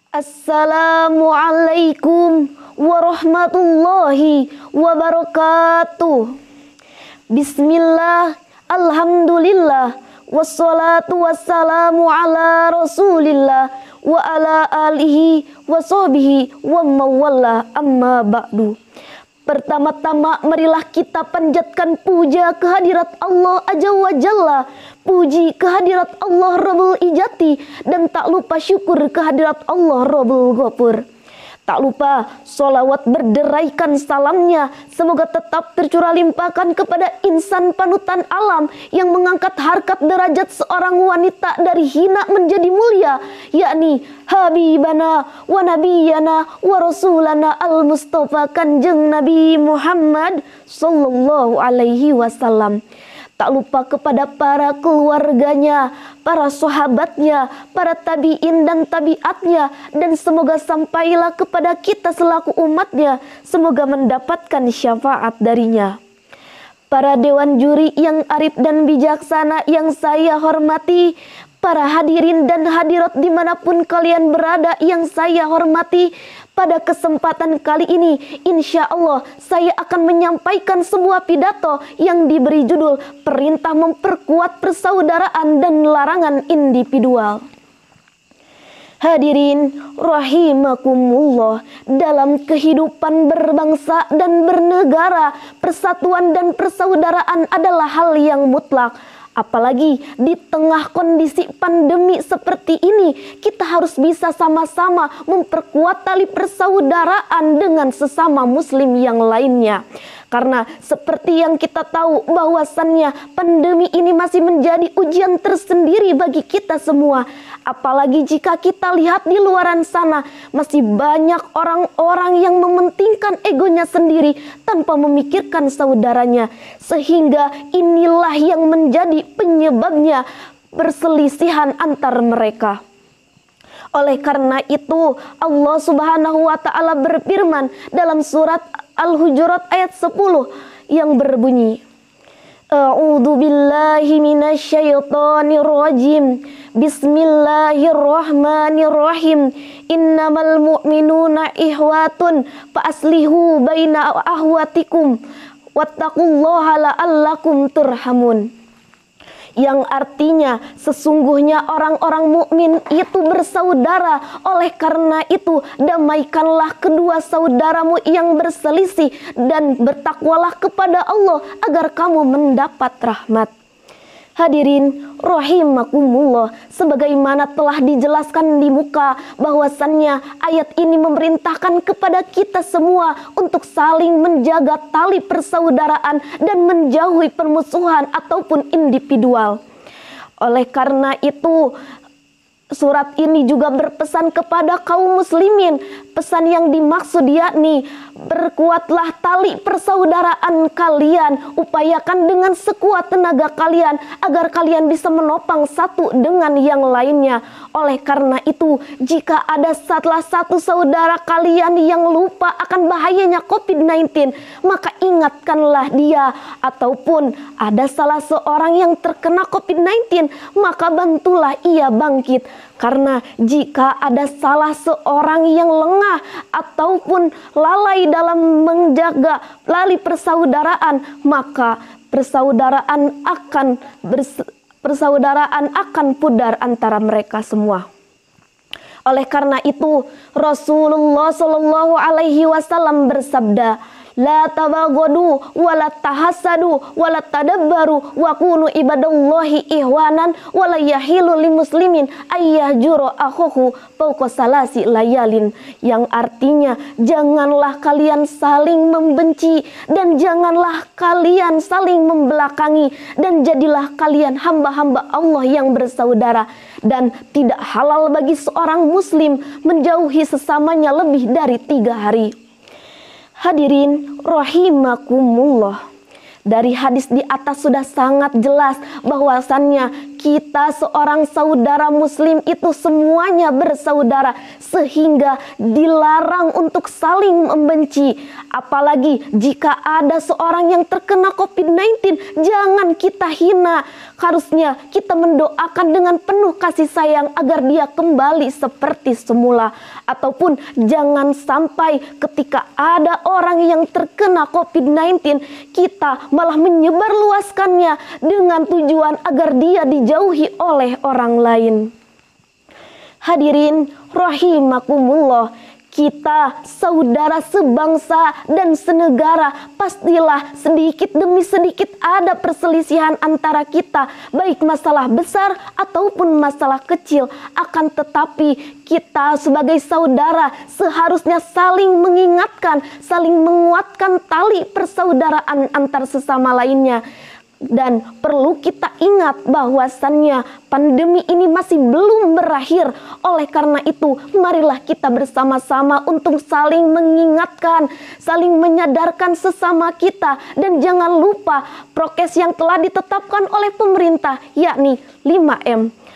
Assalamualaikum warahmatullahi wabarakatuh. Bismillah, alhamdulillah, wassalatu wassalamu ala rasulillah wa ala alihi wa sahbihi wa mawalla, amma ba'du. Pertama-tama marilah kita panjatkan puja kehadirat Allah Azza wa Jalla, puji kehadirat Allah Rabbul Ijati, dan tak lupa syukur kehadirat Allah Rabbul Ghafur. Tak lupa sholawat berderaikan salamnya semoga tetap tercurah limpahkan kepada insan panutan alam yang mengangkat harkat derajat seorang wanita dari hina menjadi mulia, yakni Habibana wa Nabiyana wa Rasulana al-Mustafa Kanjeng Nabi Muhammad Sallallahu Alaihi Wasallam. Tak lupa kepada para keluarganya, para sahabatnya, para tabi'in dan tabi'atnya, dan semoga sampailah kepada kita selaku umatnya, semoga mendapatkan syafaat darinya. Para dewan juri yang arif dan bijaksana yang saya hormati, para hadirin dan hadirat dimanapun kalian berada yang saya hormati, pada kesempatan kali ini insya Allah saya akan menyampaikan sebuah pidato yang diberi judul Perintah Memperkuat Persaudaraan dan Larangan Individual. Hadirin rahimakumullah, dalam kehidupan berbangsa dan bernegara, persatuan dan persaudaraan adalah hal yang mutlak. Apalagi di tengah kondisi pandemi seperti ini, kita harus bisa sama-sama memperkuat tali persaudaraan dengan sesama muslim yang lainnya. Karena seperti yang kita tahu bahwasannya pandemi ini masih menjadi ujian tersendiri bagi kita semua. Apalagi jika kita lihat di luaran sana masih banyak orang-orang yang mementingkan egonya sendiri tanpa memikirkan saudaranya. Sehingga inilah yang menjadi penyebabnya perselisihan antar mereka. Oleh karena itu Allah Subhanahu wa Ta'ala berfirman dalam surat Al-Hujurat ayat 10 yang berbunyi, A'udzu billahi minasyaitonir rajim. Bismillahirrahmanirrahim. Innamal mu'minuna ihwatun fa aslihu baina ahwatikum wattaqullaha la'allakum turhamun. Yang artinya sesungguhnya orang-orang mukmin itu bersaudara, oleh karena itu damaikanlah kedua saudaramu yang berselisih dan bertakwalah kepada Allah agar kamu mendapat rahmat. Hadirin rahimakumullah, sebagaimana telah dijelaskan di muka bahwasannya ayat ini memerintahkan kepada kita semua untuk saling menjaga tali persaudaraan dan menjauhi permusuhan ataupun individual. Oleh karena itu surat ini juga berpesan kepada kaum muslimin. Pesan yang dimaksud yakni berkuatlah tali persaudaraan kalian, upayakan dengan sekuat tenaga kalian agar kalian bisa menopang satu dengan yang lainnya. Oleh karena itu, jika ada salah satu saudara kalian yang lupa akan bahayanya COVID-19, maka ingatkanlah dia, ataupun ada salah seorang yang terkena COVID-19, maka bantulah ia bangkit. Karena jika ada salah seorang yang lengah ataupun lalai dalam menjaga tali persaudaraan, maka persaudaraan akan pudar antara mereka semua. Oleh karena itu Rasulullah Shallallahu Alaihi Wasallam bersabda, La tabaghadu wala tahasadu wala tadabbaru wa kunu ibadallahi ihwanan wala yahilu limuslimin ayyahjuru akhuhu fawqa salasi layalin. Yang artinya janganlah kalian saling membenci dan janganlah kalian saling membelakangi, dan jadilah kalian hamba-hamba Allah yang bersaudara, dan tidak halal bagi seorang muslim menjauhi sesamanya lebih dari 3 hari. Hadirin rahimakumullah, dari hadis di atas sudah sangat jelas bahwasannya kita seorang saudara muslim itu semuanya bersaudara, sehingga dilarang untuk saling membenci. Apalagi jika ada seorang yang terkena COVID-19, jangan kita hina. Harusnya kita mendoakan dengan penuh kasih sayang agar dia kembali seperti semula. Ataupun jangan sampai ketika ada orang yang terkena COVID-19, kita malah menyebarluaskannya dengan tujuan agar dia dijauhi oleh orang lain. Hadirin rahimakumullah, kita saudara sebangsa dan senegara, pastilah sedikit demi sedikit ada perselisihan antara kita, baik masalah besar ataupun masalah kecil. Akan tetapi kita sebagai saudara seharusnya saling mengingatkan, saling menguatkan tali persaudaraan antar sesama lainnya. Dan perlu kita ingat bahwasannya pandemi ini masih belum berakhir. Oleh karena itu, marilah kita bersama-sama untuk saling mengingatkan, saling menyadarkan sesama kita. Dan jangan lupa prokes yang telah ditetapkan oleh pemerintah, yakni 5M.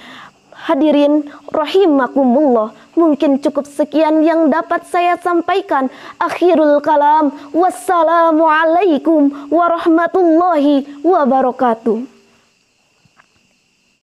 Hadirin rahimakumullah, mungkin cukup sekian yang dapat saya sampaikan. Akhirul kalam, wassalamualaikum warahmatullahi wabarakatuh.